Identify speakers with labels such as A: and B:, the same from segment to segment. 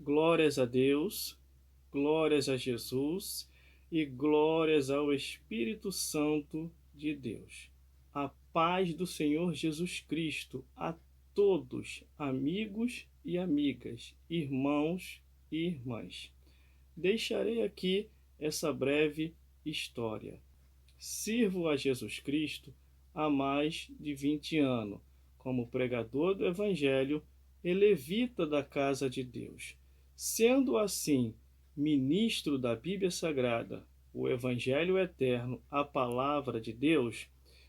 A: Glórias a Deus, glórias a Jesus e glórias ao Espírito Santo de Deus. A paz do Senhor Jesus Cristo a todos, amigos e amigas, irmãos e irmãs. Deixarei aqui essa breve história. Sirvo a Jesus Cristo há mais de 20 anos, como pregador do Evangelho e levita da casa de Deus. Sendo assim, ministro da Bíblia Sagrada, o Evangelho Eterno, a Palavra de Deus,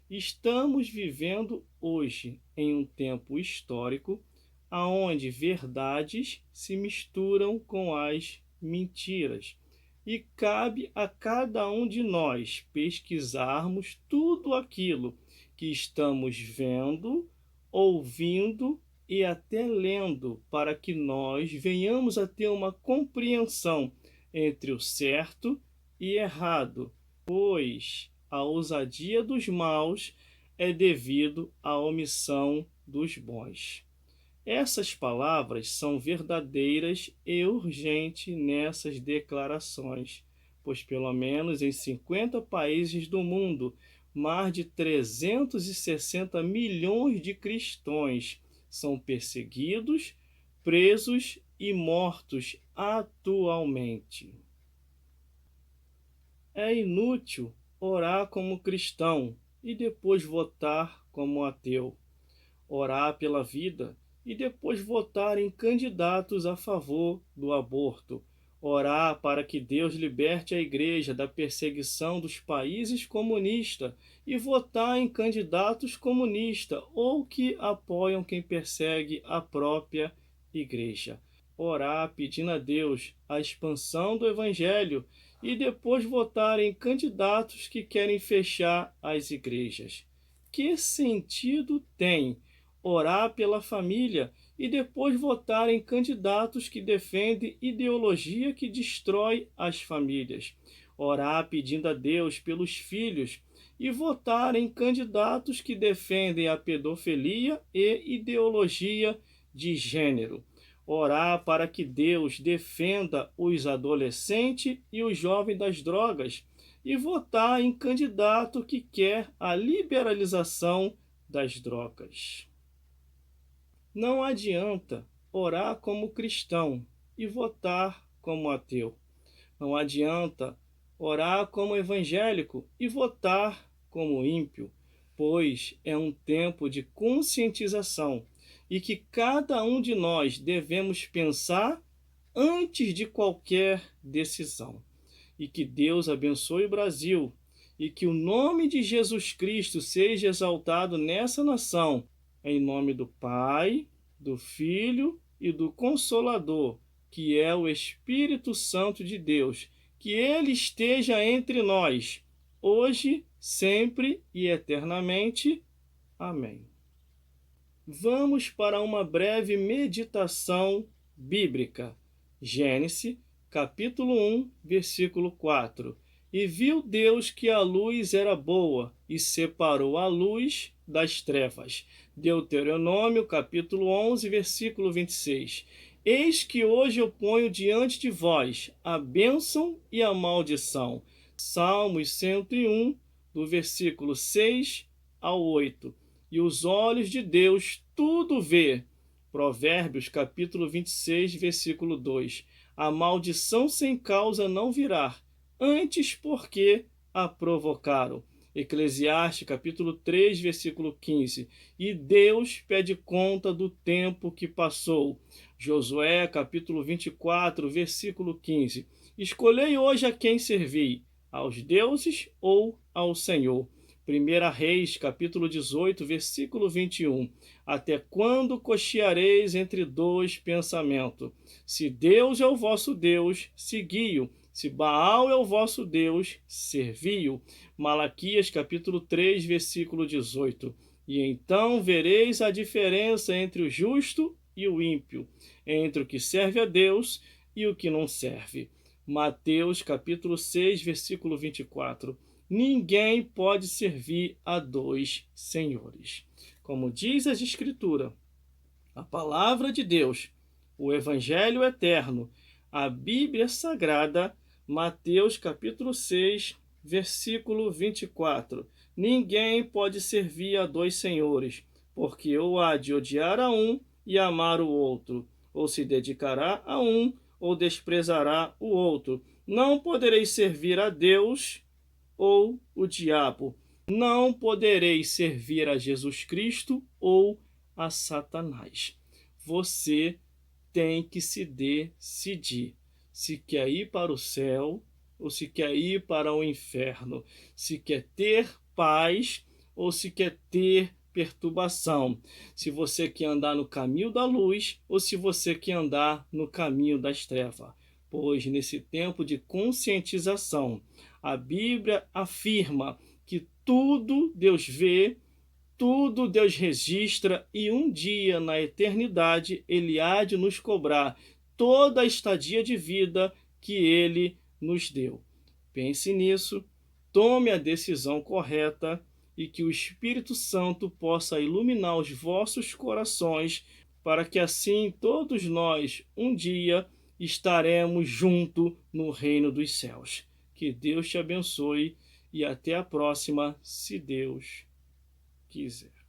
A: estamos vivendo hoje em um tempo histórico onde verdades se misturam com as mentiras. E cabe a cada um de nós pesquisarmos tudo aquilo que estamos vendo, ouvindo e até lendo, para que nós venhamos a ter uma compreensão entre o certo e errado, pois a ousadia dos maus é devido à omissão dos bons. Essas palavras são verdadeiras e urgentes nessas declarações, pois pelo menos em 50 países do mundo, mais de 360 milhões de cristãos são perseguidos, presos e mortos atualmente. É inútil orar como cristão e depois votar como ateu. Orar pela vida e depois votar em candidatos a favor do aborto. Orar para que Deus liberte a Igreja da perseguição dos países comunistas e votar em candidatos comunistas ou que apoiam quem persegue a própria Igreja. Orar pedindo a Deus a expansão do Evangelho e depois votar em candidatos que querem fechar as igrejas. Que sentido tem orar pela família e depois votar em candidatos que defendem ideologia que destrói as famílias? Orar pedindo a Deus pelos filhos e votar em candidatos que defendem a pedofilia e ideologia de gênero. Orar para que Deus defenda os adolescentes e os jovens das drogas e votar em candidato que quer a liberalização das drogas. Não adianta orar como cristão e votar como ateu. Não adianta orar como evangélico e votar como ímpio, pois é um tempo de conscientização e que cada um de nós devemos pensar antes de qualquer decisão. E que Deus abençoe o Brasil e que o nome de Jesus Cristo seja exaltado nessa nação, em nome do Pai, do Filho e do Consolador, que é o Espírito Santo de Deus, que ele esteja entre nós, hoje, sempre e eternamente. Amém. Vamos para uma breve meditação bíblica. Gênesis, capítulo 1, versículo 4. E viu Deus que a luz era boa, e separou a luz das trevas. Deuteronômio, capítulo 11, versículo 26. Eis que hoje eu ponho diante de vós a bênção e a maldição. Salmos 101, do versículo 6 ao 8. E os olhos de Deus tudo vê. Provérbios, capítulo 26, versículo 2. A maldição sem causa não virá, antes porque a provocaram. Eclesiastes, capítulo 3, versículo 15. E Deus pede conta do tempo que passou. Josué, capítulo 24, versículo 15. Escolhei hoje a quem servir, aos deuses ou ao Senhor. 1 Reis, capítulo 18, versículo 21. Até quando cocheareis entre dois pensamentos? Se Deus é o vosso Deus, segui-o. Se Baal é o vosso Deus, servi-o. Malaquias, capítulo 3, versículo 18. E então vereis a diferença entre o justo e o ímpio, entre o que serve a Deus e o que não serve. Mateus, capítulo 6, versículo 24. Ninguém pode servir a dois senhores. Como diz as Escrituras, a palavra de Deus, o Evangelho eterno, a Bíblia Sagrada, Mateus capítulo 6, versículo 24. Ninguém pode servir a dois senhores, porque ou há de odiar a um e amar o outro, ou se dedicará a um ou desprezará o outro. Não podereis servir a Deus ou o diabo. Não podereis servir a Jesus Cristo ou a Satanás. Você tem que se decidir se quer ir para o céu ou se quer ir para o inferno, se quer ter paz ou se quer ter perturbação, se você quer andar no caminho da luz ou se você quer andar no caminho das trevas. Pois nesse tempo de conscientização, a Bíblia afirma que tudo Deus vê, tudo Deus registra e um dia na eternidade Ele há de nos cobrar toda a estadia de vida que Ele nos deu. Pense nisso, tome a decisão correta e que o Espírito Santo possa iluminar os vossos corações para que assim todos nós um dia estaremos junto no reino dos céus. Que Deus te abençoe e até a próxima, se Deus quiser.